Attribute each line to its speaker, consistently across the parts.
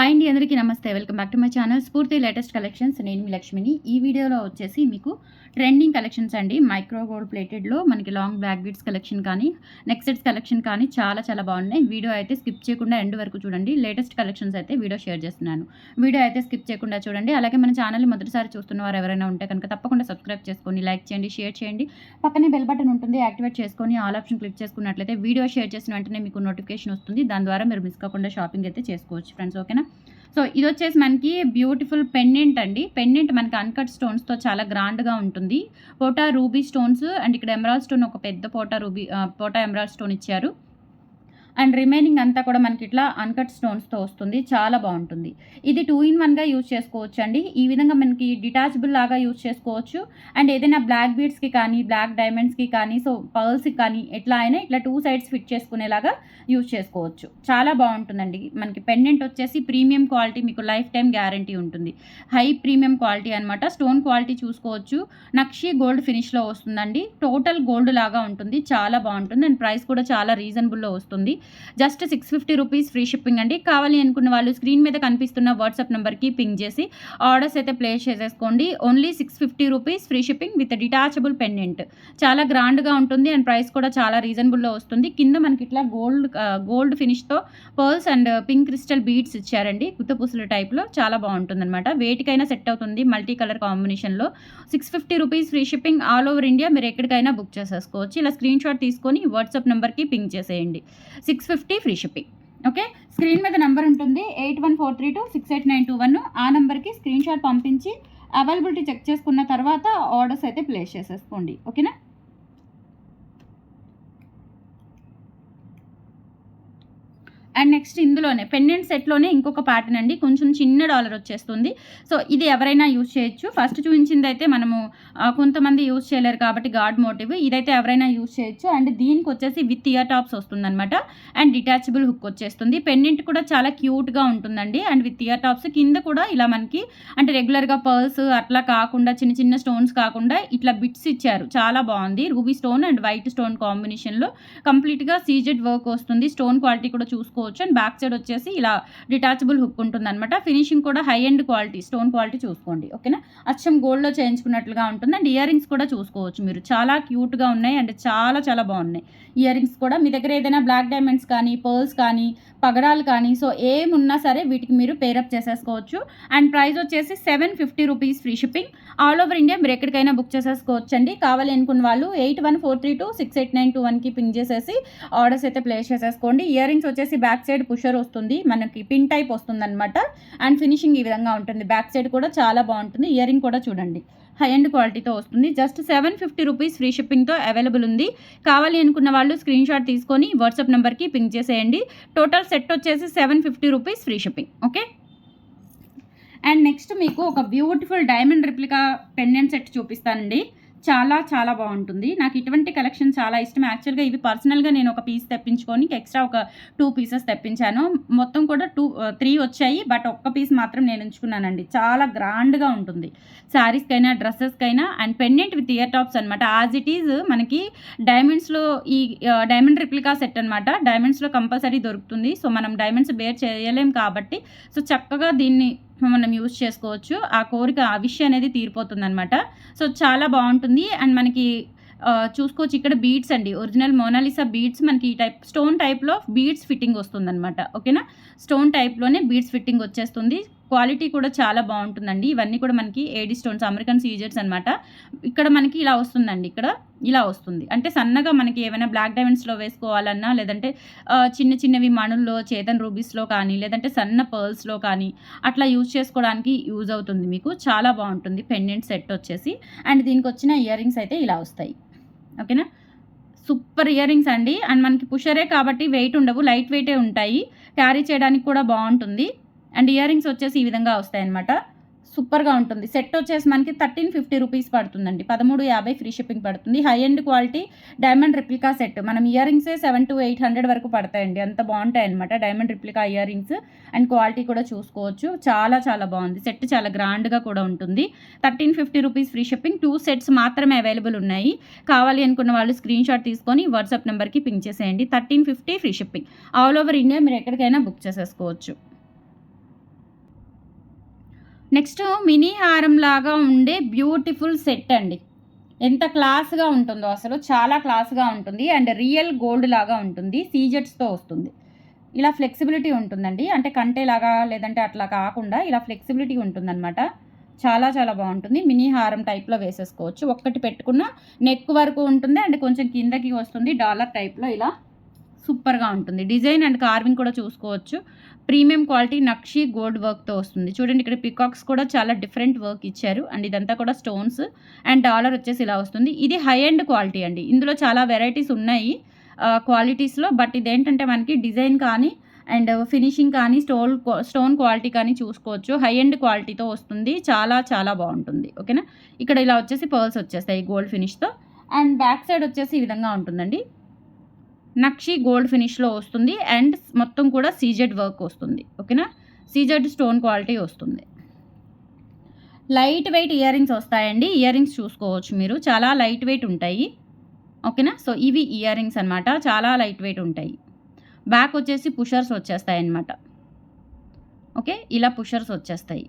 Speaker 1: Hi అండి, అందరికీ నమస్తే. Welcome back to my channel స్ఫూర్తి లేటెస్ట్ కలెక్షన్స్. నేను మీ లక్ష్మిని. ఈ వీడియోలో వచ్చేసి మీకు ట్రెండింగ్ కలెక్షన్స్ అండి. మైక్రో గోల్డ్ ప్లేటెడ్లో మనకి లాంగ్ బ్లాక్ బీడ్స్ కలెక్షన్ కానీ, నెక్ సెట్స్ కలెక్షన్ కానీ చాలా బాగున్నాయి. వీడియో అయితే స్కిప్ చేయకుండా ఎండ్ వరకు చూడండి. లేటెస్ట్ కలెక్షన్స్ అయితే వీడియో షేర్ చేస్తున్నాను. వీడియో అయితే స్కిప్ చేయకుండా చూడండి. అలాగే మన ఛానల్ని మొదటిసారి చూస్తున్న వారు ఎవరైనా ఉంటే కనుక తప్పకుండా సబ్స్క్రైబ్ చేసుకొని లైక్ చేయండి, షేర్ చేయండి. పక్కనే బెల్ బటన్ ఉంటుంది, యాక్టివేట్ చేసుకొని ఆల్ ఆప్షన్ క్లిక్ చేసుకున్నట్లయితే వీడియో షేర్ చేసిన వెంటనే మీకు నోటిఫికేషన్ వస్తుంది. దాని ద్వారా మీరు మిస్ కాకుండా షాపింగ్ అయితే చేసుకోవచ్చు ఫ్రెండ్స్. ఓకేనా? సో ఇది వచ్చేసి మనకి బ్యూటిఫుల్ పెండెంట్ అండి. పెండెంట్ మనకి అన్కట్ స్టోన్స్తో చాలా గ్రాండ్గా ఉంటుంది. పోటా రూబీ స్టోన్స్ అండ్ ఇక్కడ ఎమరాల్డ్ స్టోన్, ఒక పెద్ద పోటా ఎమరాల్డ్ స్టోన్ ఇచ్చారు. అండ్ రిమైనింగ్ అంతా కూడా మనకి ఇట్లా అన్కట్ స్టోన్స్తో వస్తుంది. చాలా బాగుంటుంది. ఇది 2-in-1గా యూజ్ చేసుకోవచ్చు అండి. ఈ విధంగా మనకి డిటాచబుల్ లాగా యూజ్ చేసుకోవచ్చు. అండ్ ఏదైనా బ్లాక్ బీడ్స్కి కానీ, బ్లాక్ డైమండ్స్కి కానీ, సో పర్ల్స్కి కానీ ఎట్లా అయినా ఇట్లా 2 సైడ్స్ ఫిట్ చేసుకునేలాగా యూజ్ చేసుకోవచ్చు. చాలా బాగుంటుందండి. మనకి పెండెంట్ వచ్చేసి ప్రీమియం క్వాలిటీ, మీకు లైఫ్ టైం గ్యారంటీ ఉంటుంది. హై ప్రీమియం క్వాలిటీ అనమాట. స్టోన్ క్వాలిటీ చూసుకోవచ్చు. నక్షి గోల్డ్ ఫినిష్లో వస్తుందండి. టోటల్ గోల్డ్ లాగా ఉంటుంది. చాలా బాగుంటుంది. అండ్ ప్రైస్ కూడా చాలా రీజనబుల్లో వస్తుంది. జస్ట్ 650 రూపీస్ ఫ్రీ షిప్పింగ్ అండి. కావాలి అనుకున్న వాళ్ళు స్క్రీన్ మీద కనిపిస్తున్న వాట్సాప్ నెంబర్కి పింగ్ చేసి ఆర్డర్స్ అయితే ప్లేస్ చేసేసుకోండి. Only 650 rupees free shipping with detachable pendant. చాలా గ్రాండ్గా ఉంటుంది అండ్ ప్రైస్ కూడా చాలా రీజనబుల్లో వస్తుంది. కింద మనకి ఇట్లా గోల్డ్ ఫినిష్తో pearls and pink crystal beads ఇచ్చారండి. గుత్తపూసల టైప్లో. చాలా బాగుంటుంది అనమాట. వేటికైనా సెట్ అవుతుంది. మల్టీ కలర్ కాంబినేషన్లో 650 rupees free shipping all over India. మీరు ఎక్కడికైనా బుక్ చేసేసుకోవచ్చు. ఇలా స్క్రీన్ షాట్ తీసుకొని వాట్సాప్ నెంబర్కి పింగ్ చేసేయండి. 650 ఫ్రీ షిప్పింగ్. ఓకే, స్క్రీన్ మీద నెంబర్ ఉంటుంది 8143268921. ఆ నెంబర్కి స్క్రీన్ షాట్ పంపించి అవైలబిలిటీ చెక్ చేసుకున్న తర్వాత ఆర్డర్స్ అయితే ప్లేస్ చేసేసుకోండి. ఓకేనా? అండ్ నెక్స్ట్ ఇందులోనే పెండెంట్ సెట్లోనే ఇంకొక ప్యాటర్న్ అండి. కొంచెం చిన్న డాలర్ వచ్చేస్తుంది. సో ఇది ఎవరైనా యూజ్ చేయొచ్చు. ఫస్ట్ చూపించింది అయితే మనము కొంతమంది యూజ్ చేయలేరు కాబట్టి గాడ్ మోటివ్. ఇదైతే ఎవరైనా యూజ్ చేయొచ్చు. అండ్ దీనికి వచ్చేసి విత్ ఇయర్ టాప్స్ వస్తుందన్నమాట. అండ్ డిటాచబుల్ హుక్ వచ్చేస్తుంది. పెండెంట్ కూడా చాలా క్యూట్గా ఉంటుందండి. అండ్ విత్ ఇయర్ టాప్స్ కింద కూడా ఇలా మనకి అంటే రెగ్యులర్గా పర్ల్స్ అట్లా కాకుండా, చిన్న స్టోన్స్ కాకుండా ఇట్లా బిట్స్ ఇచ్చారు. చాలా బాగుంది. Ruby stone and white stone కాంబినేషన్లో కంప్లీట్గా సీజెడ్ వర్క్ వస్తుంది. స్టోన్ క్వాలిటీ కూడా చూసుకోవచ్చు. అండ్ బ్యాక్ సైడ్ వచ్చేసి ఇలా డిటాచబుల్ హుక్ ఉంటుంది అనమాట. ఫినిషింగ్ కూడా high end quality, stone quality చూసుకోండి. ఓకేనా? అచ్చం గోల్డ్లో చేయించుకున్నట్లుగా ఉంటుంది. అండ్ ఇయర్ రింగ్స్ కూడా చూసుకోవచ్చు మీరు. చాలా క్యూట్గా ఉన్నాయి అండ్ చాలా బాగున్నాయి. ఇయర్ రింగ్స్ కూడా మీ దగ్గర ఏదైనా బ్లాక్ డైమండ్స్ కానీ, పర్ల్స్ కానీ, పగడాలు కానీ, సో ఏమున్నా సరే వీటికి మీరు పేరప్ చేసేసుకోవచ్చు. అండ్ ప్రైస్ వచ్చేసి 750 rupees free shipping all over India. మీరు ఎక్కడికైనా బుక్ చేసేసుకోవచ్చు అండి. కావాలి అనుకున్న వాళ్ళు 8143268921కి పింగ్ చేసేసి ఆర్డర్స్ అయితే ప్లేస్ చేసేసుకోండి. ఇయర్ రింగ్స్ వచ్చేసి బ్యాక్ సైడ్ పుషర్ వస్తుంది. మనకి పిన్ టైప్ వస్తుంది అనమాట. అండ్ ఫినిషింగ్ ఈ విధంగా ఉంటుంది. బ్యాక్ సైడ్ కూడా చాలా బాగుంటుంది. ఇయర్ రింగ్ కూడా చూడండి హై ఎండ్ క్వాలిటీతో వస్తుంది. జస్ట్ 750 రూపీస్ ఫ్రీ షిప్పింగ్తో అవైలబుల్ ఉంది. కావాలి అనుకున్న వాళ్ళు స్క్రీన్ షాట్ తీసుకొని వాట్సాప్ నెంబర్కి పింగ్ చేసేయండి. టోటల్ సెట్ వచ్చేసి 750 rupees free shipping. Okay. And next మీకు ఒక beautiful diamond replica pendant set చూపిస్తానండి. చాలా బాగుంటుంది. నాకు ఇటువంటి కలెక్షన్ చాలా ఇష్టం. యాక్చువల్గా ఇవి పర్సనల్గా నేను ఒక పీస్ తెప్పించుకొని ఎక్స్ట్రా ఒక 2 పీసెస్ తెప్పించాను. మొత్తం కూడా 3 వచ్చాయి. బట్ ఒక్క పీస్ మాత్రం నేను ఉంచుకున్నానండి. చాలా గ్రాండ్గా ఉంటుంది. శారీస్కైనా, డ్రెస్సెస్కైనా. And pendant with ear tops అనమాట. యాజ్ ఇట్ ఈజ్ మనకి డైమండ్స్లో ఈ డైమండ్ రిప్లికా సెట్ అనమాట. డైమండ్స్లో కంపల్సరీ దొరుకుతుంది. సో మనం డైమండ్స్ బేర్ చేయలేం కాబట్టి సో చక్కగా దీన్ని మనం యూజ్ చేసుకోవచ్చు. ఆ కోరిక, ఆ విష్ అనేది తీరిపోతుంది అనమాట. సో చాలా బాగుంటుంది. అండ్ మనకి చూసుకోవచ్చు ఇక్కడ బీడ్స్ అండి. ఒరిజినల్ మోనాలిసా బీడ్స్ మనకి ఈ టైప్ స్టోన్ టైప్లో బీడ్స్ ఫిట్టింగ్ వస్తుందన్నమాట. ఓకేనా? స్టోన్ టైప్లోనే బీడ్స్ ఫిట్టింగ్ వచ్చేస్తుంది. క్వాలిటీ కూడా చాలా బాగుంటుందండి. ఇవన్నీ కూడా మనకి ఏడీ స్టోన్స్, అమెరికన్ సీజెడ్స్ అనమాట. ఇక్కడ మనకి ఇలా వస్తుందండి. ఇక్కడ ఇలా వస్తుంది. అంటే సన్నగా మనకి ఏమైనా బ్లాక్ డైమండ్స్లో వేసుకోవాలన్నా, లేదంటే చిన్నవి మణుల్లో, చేతన్ రూబీస్లో కానీ, లేదంటే సన్న పర్ల్స్లో కానీ అట్లా యూజ్ చేసుకోవడానికి యూజ్ అవుతుంది మీకు. చాలా బాగుంటుంది పెండెంట్ సెట్ వచ్చేసి. అండ్ దీనికి వచ్చిన ఇయర్ రింగ్స్ అయితే ఇలా వస్తాయి. ఓకేనా? సూపర్ ఇయర్ రింగ్స్ అండి. అండ్ మనకి పుషరే కాబట్టి వెయిట్ ఉండవు, లైట్ వెయిటే ఉంటాయి. క్యారీ చేయడానికి కూడా బాగుంటుంది. అండ్ ఇయర్ రింగ్స్ వచ్చేసి ఈ విధంగా వస్తాయన్నమాట. సూపర్గా ఉంటుంది. సెట్ వచ్చేసి మనకి 1350 రూపీస్ పడుతుందండి. 1350 ఫ్రీ షిప్పింగ్ పడుతుంది. High end quality diamond replica set. మనం ఇయర్ రింగ్సే 700 to 800 వరకు పడతాయండి. అంత బాగుంటాయి అనమాట diamond replica ear rings. And quality కూడా చూసుకోవచ్చు. చాలా బాగుంది. సెట్ చాలా గ్రాండ్గా కూడా ఉంటుంది. 1350 రూపీస్ ఫ్రీ షిప్పింగ్. 2 సెట్స్ మాత్రమే అవైలబుల్ ఉన్నాయి. కావాలి అనుకున్న వాళ్ళు స్క్రీన్ షాట్ తీసుకొని వాట్సాప్ నెంబర్కి పింక్ చేసేయండి. 1350 free shipping all over India. మీరు ఎక్కడికైనా బుక్ చేసేసుకోవచ్చు. నెక్స్ట్ మినీ హారం లాగా ఉండే బ్యూటిఫుల్ సెట్ అండి. ఎంత క్లాస్‌గా ఉంటుందో అసలు చాలా క్లాస్‌గా ఉంటుంది. అండ్ రియల్ గోల్డ్ లాగా ఉంటుంది. సీజెట్స్‌తో వస్తుంది. ఇలా ఫ్లెక్సిబిలిటీ ఉంటుందండి. అంటే కంటేలాగా లేదంటే అట్లా కాకుండా ఇలా ఫ్లెక్సిబిలిటీ ఉంటుందనమాట. చాలా చాలా బావుంటుంది. మినీ హారం టైప్‌లో వేసేసుకోవచ్చు. ఒక్కటి పెట్టుకున్న నెక్ వరకు ఉంటుంది. అండ్ కొంచెం కిందకి వస్తుంది. డాలర్ టైప్‌లో ఇలా సూపర్‌గా ఉంటుంది. డిజైన్ అండ్ కార్వింగ్ కూడా చూసుకోవచ్చు. ప్రీమియం క్వాలిటీ నక్షి గోల్డ్ వర్క్‌తో వస్తుంది. చూడండి ఇక్కడ పికాక్స్ కూడా చాలా డిఫరెంట్ వర్క్ ఇచ్చారు. అండ్ ఇదంతా కూడా స్టోన్స్ అండ్ డాలర్ వచ్చేసి ఇలా వస్తుంది. ఇది హై ఎండ్ క్వాలిటీ అండి. ఇందులో చాలా వెరైటీస్ ఉన్నాయి క్వాలిటీస్‌లో. బట్ ఇదేంటంటే మనకి డిజైన్ కానీ అండ్ ఫినిషింగ్ కానీ స్టోన్ క్వాలిటీ కానీ చూసుకోవచ్చు. హై ఎండ్ క్వాలిటీతో వస్తుంది. చాలా చాలా బావుంటుంది. ఓకేనా. ఇక్కడ ఇలా వచ్చేసి పర్ల్స్ వచ్చేస్తాయి గోల్డ్ ఫినిష్‌తో. అండ్ బ్యాక్ సైడ్ వచ్చేసి ఈ విధంగా ఉంటుందండి. నక్షి గోల్డ్ ఫినిష్‌లో వస్తుంది. అండ్ మొత్తం కూడా సీజెడ్ వర్క్ వస్తుంది. ఓకేనా. సీజెడ్ స్టోన్ క్వాలిటీ వస్తుంది. లైట్ వెయిట్ ఇయర్ రింగ్స్ వస్తాయండి. ఇయర్ రింగ్స్ చూసుకోవచ్చు మీరు. చాలా లైట్ వెయిట్ ఉంటాయి. ఓకేనా. సో ఇవి ఇయర్ రింగ్స్ అనమాట. చాలా లైట్ వెయిట్ ఉంటాయి. బ్యాక్ వచ్చేసి పుషర్స్ వచ్చేస్తాయన్నమాట. ఓకే. ఇలా పుషర్స్ వచ్చేస్తాయి.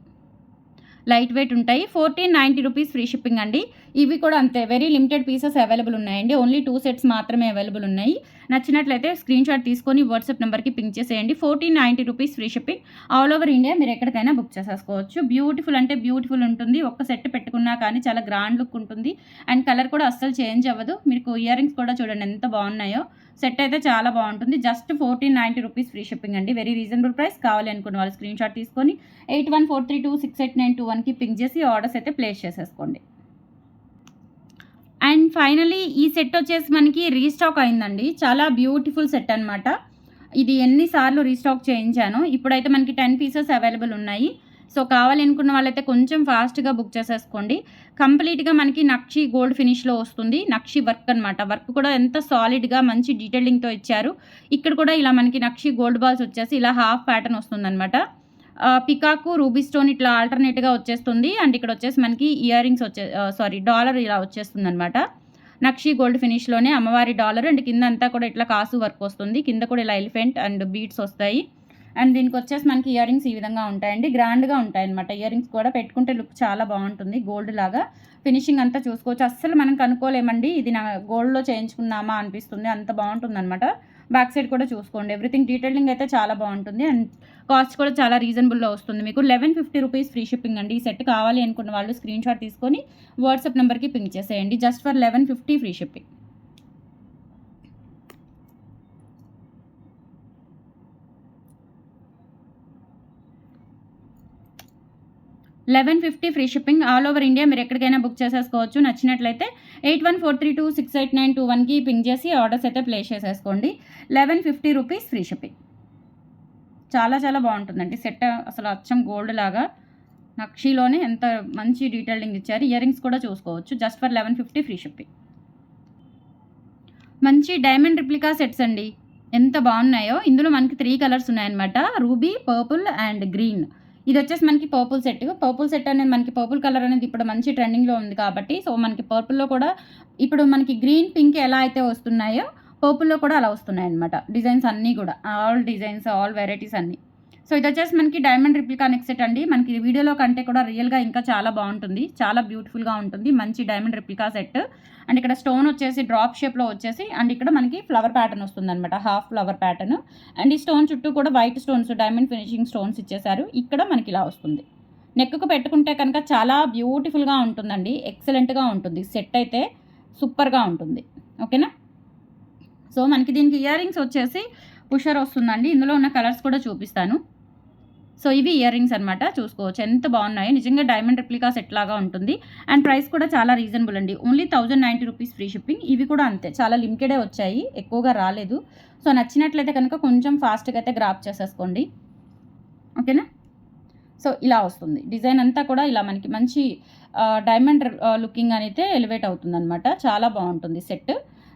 Speaker 1: లైట్ వెయిట్ ఉంటాయి. 1490 రూపీస్ ఫ్రీ షిప్పింగ్ అండి. ఇవి కూడా అంతే వెరీ లిమిటెడ్ పీసెస్ అవైలబుల్ ఉన్నాయండి. ఓన్లీ 2 సెట్స్ మాత్రమే అవైలబుల్ ఉన్నాయి. నచ్చినట్లయితే స్క్రీన్ షాట్ తీసుకొని వాట్సాప్ నెంబర్కి పింక్ చేసేయండి. 1490 rupees free shipping. All over India మీరు ఎక్కడికైనా బుక్ చేసేసుకోవచ్చు. బ్యూటిఫుల్ అంటే బ్యూటిఫుల్ ఉంటుంది. ఒక్క సెట్ పెట్టుకున్నా కానీ చాలా గ్రాండ్ లుక్ ఉంటుంది. అండ్ కలర్ కూడా అస్సలు చేంజ్ అవ్వదు. మీకు ఇయర్ రింగ్స్ కూడా చూడండి ఎంత బాగున్నాయో. సెట్ అయితే చాలా బాగుంటుంది. జస్ట్ 1490 రూపీస్ ఫ్రీ షిప్పింగ్ అండి. Very reasonable price. కావాలి అనుకున్న వాళ్ళు స్క్రీన్ షాట్ తీసుకొని 8143268921కి పింక్ చేసి ఆర్డర్స్ అయితే ప్లేస్ చేసేసుకోండి. అండ్ ఫైనలీ ఈ సెట్ వచ్చేసి మనకి రీస్టాక్ అయిందండి. చాలా బ్యూటిఫుల్ సెట్ అనమాట. ఇది ఎన్నిసార్లు రీస్టాక్ చేయించాను. ఇప్పుడైతే మనకి 10 పీసెస్ అవైలబుల్ ఉన్నాయి. సో కావాలి అనుకున్న వాళ్ళైతే కొంచెం ఫాస్ట్గా బుక్ చేసేసుకోండి. కంప్లీట్గా మనకి నక్షి గోల్డ్ ఫినిష్లో వస్తుంది. నక్షి వర్క్ అనమాట. వర్క్ కూడా ఎంత సాలిడ్గా మంచి డీటెయిలింగ్తో ఇచ్చారు. ఇక్కడ కూడా ఇలా మనకి నక్షి గోల్డ్ బాల్స్ వచ్చేసి ఇలా హాఫ్ ప్యాటర్న్ వస్తుందన్నమాట. పికాకు రూబీ స్టోన్ ఇట్లా ఆల్టర్నేట్గా వచ్చేస్తుంది. అండ్ ఇక్కడ వచ్చేసి మనకి ఇయర్ రింగ్స్ డాలర్ ఇలా వచ్చేస్తుంది అనమాట. నక్షి గోల్డ్ ఫినిష్లోనే అమ్మవారి డాలర్ అండ్ కింద అంతా కూడా ఇట్లా కాసు వర్క్ వస్తుంది. కింద కూడా ఇలా ఎలిఫెంట్ అండ్ బీడ్స్ వస్తాయి. అండ్ దీనికి వచ్చేసి మనకి ఇయర్ రింగ్స్ ఈ విధంగా ఉంటాయండి. గ్రాండ్గా ఉంటాయి అనమాట. ఇయర్ రింగ్స్ కూడా పెట్టుకుంటే లుక్ చాలా బాగుంటుంది. గోల్డ్ లాగా ఫినిషింగ్ అంతా చూసుకోవచ్చు. అస్సలు మనం కనుక్కోలేమండి ఇది నా గోల్డ్లో చేయించుకున్నామా అనిపిస్తుంది. అంత బాగుంటుంది అనమాట. బ్యాక్ సైడ్ కూడా చూసుకోండి. ఎవ్రీథింగ్ డీటెయిలింగ్ అయితే చాలా బాగుంటుంది. అండ్ కాస్ట్ కూడా చాలా రీజనబుల్లో వస్తుంది. మీకు 1150 రూపీస్ ఫ్రీ షిప్పింగ్ అండి. ఈ సెట్ కావాలి అనుకున్న వాళ్ళు స్క్రీన్ షాట్ తీసుకొని వాట్సాప్ నెంబర్కి పింక్ చేసేయండి. Just for 1150 free shipping. 1150 free shipping. All over India మీరు ఎక్కడికైనా బుక్ చేసేసుకోవచ్చు. నచ్చినట్లయితే 8143268921కి పింక్ చేసి ఆర్డర్స్ అయితే ప్లేస్ చేసేసుకోండి. 1150 రూపీస్ ఫ్రీ షిప్పింగ్. చాలా చాలా బాగుంటుందండి సెట్. అసలు అచ్చం గోల్డ్ లాగా నక్షిలోనే ఎంత మంచి డీటెయిలింగ్ ఇచ్చారు. ఇయర్ రింగ్స్ కూడా చూసుకోవచ్చు. Just for 1150 free shipping. మంచి డైమండ్ రిప్లికా సెట్స్ అండి. ఎంత బాగున్నాయో. ఇందులో మనకి 3 కలర్స్ ఉన్నాయన్నమాట. Ruby, purple and green. ఇది వచ్చేసి మనకి పర్పుల్ సెట్. పర్పుల్ సెట్ అనేది మనకి పర్పుల్ కలర్ అనేది ఇప్పుడు మంచి ట్రెండింగ్లో ఉంది కాబట్టి సో మనకి పర్పుల్లో కూడా ఇప్పుడు మనకి గ్రీన్, పింక్ ఎలా అయితే వస్తున్నాయో పర్పుల్లో కూడా అలా వస్తున్నాయి అనమాట. డిజైన్స్ అన్నీ కూడా ఆల్ డిజైన్స్ ఆల్ వెరైటీస్ అన్నీ. సో ఇది వచ్చేసి మనకి డైమండ్ రిప్లికా నెక్ సెట్ అండి. మనకి వీడియోలో కంటే కూడా రియల్గా ఇంకా చాలా బాగుంటుంది. చాలా బ్యూటిఫుల్గా ఉంటుంది. మంచి డైమండ్ రిప్లికా సెట్. అండ్ ఇక్కడ స్టోన్ వచ్చేసి డ్రాప్ షేప్లో వచ్చేసి అండ్ ఇక్కడ మనకి ఫ్లవర్ ప్యాటర్న్ వస్తుంది అనమాట. Half flower pattern. అండ్ ఈ స్టోన్ చుట్టూ కూడా white stones diamond finishing stones ఇచ్చేసారు. ఇక్కడ మనకి ఇలా వస్తుంది. నెక్కు పెట్టుకుంటే కనుక చాలా బ్యూటిఫుల్గా ఉంటుందండి. ఎక్సలెంట్గా ఉంటుంది. సెట్ అయితే సూపర్గా ఉంటుంది. ఓకేనా. సో మనకి దీనికి ఇయర్ రింగ్స్ వచ్చేసి పుషర్ వస్తుందండి. ఇందులో ఉన్న కలర్స్ కూడా చూపిస్తాను. సో ఇవి ఇయర్ రింగ్స్ అనమాట. చూసుకోవచ్చు ఎంత బాగున్నాయో. నిజంగా డైమండ్ రిప్లికా సెట్ లాగా ఉంటుంది. అండ్ ప్రైస్ కూడా చాలా రీజనబుల్ అండి. Only 1090 rupees free shipping. ఇవి కూడా అంతే చాలా లిమిటెడే వచ్చాయి. ఎక్కువగా రాలేదు. సో నచ్చినట్లయితే కనుక కొంచెం ఫాస్ట్గా అయితే గ్రాప్ చేసేసుకోండి. ఓకేనా. సో ఇలా వస్తుంది. డిజైన్ అంతా కూడా ఇలా మనకి మంచి డైమండ్ లుకింగ్ అయితే ఎలివేట్ అవుతుంది అనమాట. చాలా బాగుంటుంది set.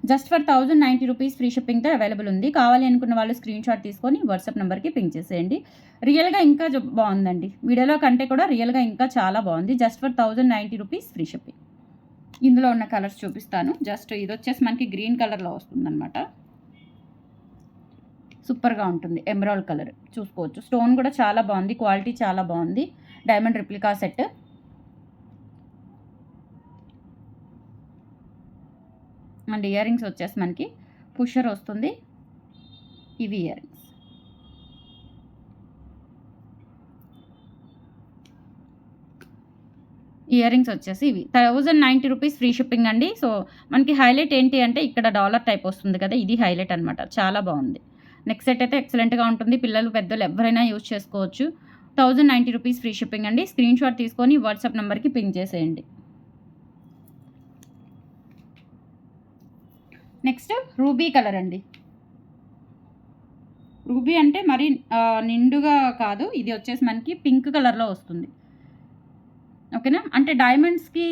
Speaker 1: Just for 1090 rupees free షిప్పింగ్తో అవైలబుల్ ఉంది. కావాలి అనుకున్న వాళ్ళు స్క్రీన్ షాట్ తీసుకొని వాట్సాప్ నెంబర్కి పింక్ చేసేయండి. రియల్గా ఇంకా బాగుందండి. వీడియోలో కంటే కూడా రియల్గా ఇంకా చాలా బాగుంది. Just for 1090 rupees free shipping. ఇందులో ఉన్న కలర్స్ చూపిస్తాను. జస్ట్ ఇది వచ్చేసి మనకి గ్రీన్ కలర్లో వస్తుందన్నమాట. సూపర్గా ఉంటుంది. ఎమరాల్డ్ కలర్ చూసుకోవచ్చు. స్టోన్ కూడా చాలా బాగుంది. క్వాలిటీ చాలా బాగుంది. Diamond replica set. And ear rings వచ్చేసి మనకి పుషర్ వస్తుంది. ఇవి ఇయర్ రింగ్స్. ఇయర్ రింగ్స్ వచ్చేసి ఇవి 1090 రూపీస్ ఫ్రీ షిప్పింగ్ అండి. సో మనకి హైలైట్ ఏంటి అంటే ఇక్కడ డాలర్ టైప్ వస్తుంది కదా, ఇది హైలైట్ అనమాట. చాలా బాగుంది. నెక్స్ట్ సెట్ అయితే ఎక్సలెంట్గా ఉంటుంది. పిల్లలు పెద్దలు ఎవరైనా యూజ్ చేసుకోవచ్చు. 1090 రూపీస్ ఫ్రీ షిప్పింగ్ అండి. స్క్రీన్ షాట్ తీసుకొని వాట్సాప్ నెంబర్కి పింక్ చేసేయండి. నెక్స్ట్ రూబీ కలర్ అండి. రూబీ అంటే మరి నిండుగా కాదు, ఇది వచ్చేసి మనకి పింక్ కలర్లో వస్తుంది. ఓకేనా, అంటే డైమండ్స్కి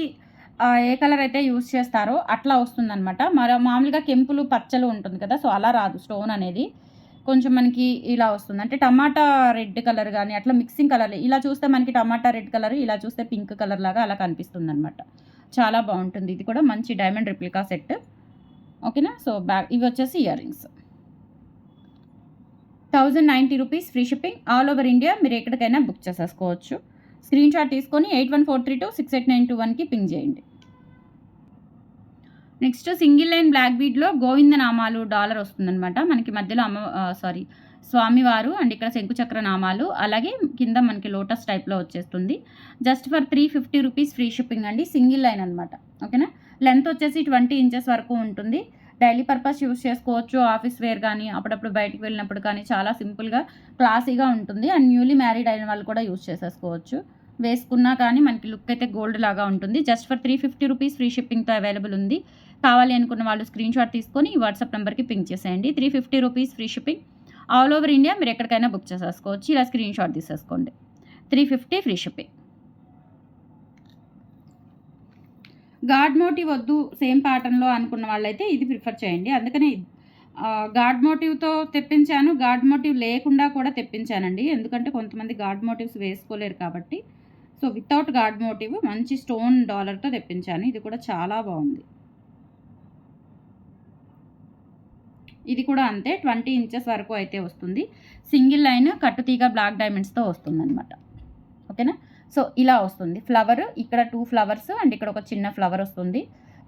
Speaker 1: ఏ కలర్ అయితే యూజ్ చేస్తారో అట్లా వస్తుందన్నమాట. మామూలుగా కెంపులు పచ్చలు ఉంటుంది కదా, సో అలా రాదు. స్టోన్ అనేది కొంచెం మనకి ఇలా వస్తుంది. అంటే టమాటా రెడ్ కలర్ కానీ అట్లా మిక్సింగ్ కలర్. ఇలా చూస్తే మనకి టమాటా రెడ్ కలర్, ఇలా చూస్తే పింక్ కలర్ లాగా అలా కనిపిస్తుంది అనమాట. చాలా బాగుంటుంది. ఇది కూడా మంచి డైమండ్ రిప్లికా సెట్. ఓకేనా, సో ఇవి వచ్చేసి ear rings. 1090 rupees free shipping. All over India మీరు ఎక్కడికైనా బుక్ చేసేసుకోవచ్చు. స్క్రీన్ షాట్ తీసుకొని 8143268921కి పింక్ చేయండి. నెక్స్ట్ సింగిల్ లైన్ బ్లాక్ బీడ్లో గోవింద నామాలు డాలర్ వస్తుందన్నమాట. మనకి మధ్యలో స్వామివారు అండ్ ఇక్కడ శంకుచక్ర నామాలు, అలాగే కింద మనకి లోటస్ టైప్లో వచ్చేస్తుంది. Just for 350 rupees free shipping అండి. సింగిల్ లైన్ అనమాట. ఓకేనా, లెంత్ వచ్చేసి 20 ఇంచెస్ వరకు ఉంటుంది. డైలీ పర్పస్ యూస్ చేసుకోవచ్చు. ఆఫీస్ వేర్ కానీ అప్పుడప్పుడు బయటికి వెళ్ళినప్పుడు కానీ చాలా సింపుల్గా క్లాసీగా ఉంటుంది. అండ్ న్యూలీ మ్యారీడ్ అయిన వాళ్ళు కూడా యూస్ చేసేసుకోవచ్చు. వేసుకున్నా కానీ మనకి లుక్ అయితే గోల్డ్ లాగా ఉంటుంది. జస్ట్ ఫర్ 350 రూపీస్ ఫ్రీ షిప్పింగ్తో అవైలబుల్ ఉంది. కావాలి అనుకున్న వాళ్ళు స్క్రీన్ షాట్ తీసుకొని వాట్సాప్ నెంబర్కి పింక్ చేసేయండి. 350 rupees free shipping. All over India మీరు ఎక్కడికైనా బుక్ చేసేసుకోవచ్చు. ఇలా స్క్రీన్ షాట్ తీసేసుకోండి. 350 ఫ్రీ షిప్పింగ్. గాడ్ మోటివ్ వద్దు సేమ్ ప్యాటర్న్లో అనుకున్న వాళ్ళైతే ఇది ప్రిఫర్ చేయండి. అందుకని గాడ్ మోటివ్తో తెప్పించాను, గాడ్ మోటివ్ లేకుండా కూడా తెప్పించానండి. ఎందుకంటే కొంతమంది గాడ్ మోటివ్స్ వేసుకోలేరు కాబట్టి. సో వితౌట్ గాడ్ మోటివ్ మంచి స్టోన్ డాలర్తో తెప్పించాను. ఇది కూడా చాలా బాగుంది. ఇది కూడా అంతే 20 ఇంచెస్ వరకు అయితే వస్తుంది. సింగిల్ లైన్ కట్టుతీగ బ్లాక్ డైమండ్స్తో వస్తుందన్నమాట. ఓకేనా, సో ఇలా వస్తుంది. ఫ్లవర్ ఇక్కడ 2 ఫ్లవర్స్ అండ్ ఇక్కడ ఒక చిన్న ఫ్లవర్ వస్తుంది.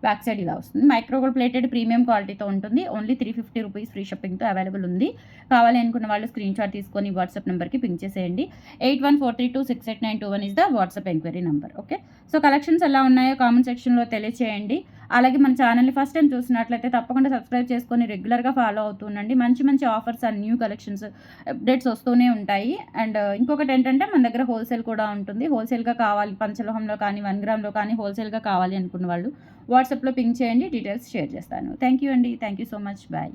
Speaker 1: బ్యాక్ సైడ్ ఇలా వస్తుంది. మైక్రోగోల్డ్ ప్లేటెడ్ ప్రీమియం క్వాలిటీతో ఉంటుంది. ఓన్లీ 350 రూపీస్ ఫ్రీ షిప్పింగ్తో అవైలబుల్ ఉంది. కావాలి అనుకున్న వాళ్ళు స్క్రీన్ షాట్ తీసుకొని వాట్సాప్ నెంబర్కి పింక్ చేసేయండి. 8143268921 is the WhatsApp enquiry number. Okay, so collections ఎలా ఉన్నాయో కామెంట్ సెక్షన్లో తెలియచేయండి. అలాగే మన ఛానల్ని ఫస్ట్ టైం చూసినట్లయితే తప్పకుండా సబ్స్క్రైబ్ చేసుకొని రెగ్యులర్గా ఫాలో అవుతుండండి. మంచి మంచి offers and new collections updates వస్తూనే ఉంటాయి. అండ్ ఇంకొకటి ఏంటంటే మన దగ్గర హోల్సేల్ కూడా ఉంటుంది. హోల్సేల్గా కావాలి, పంచలోహంలో కానీ 1 గ్రామ్లో కానీ హోల్సేల్గా కావాలి అనుకున్న వాళ్ళు వాట్సాప్లో పింక్ చేయండి. డీటెయిల్స్ షేర్ చేస్తాను. థ్యాంక్ యూ అండి. Thank you so much. Bye.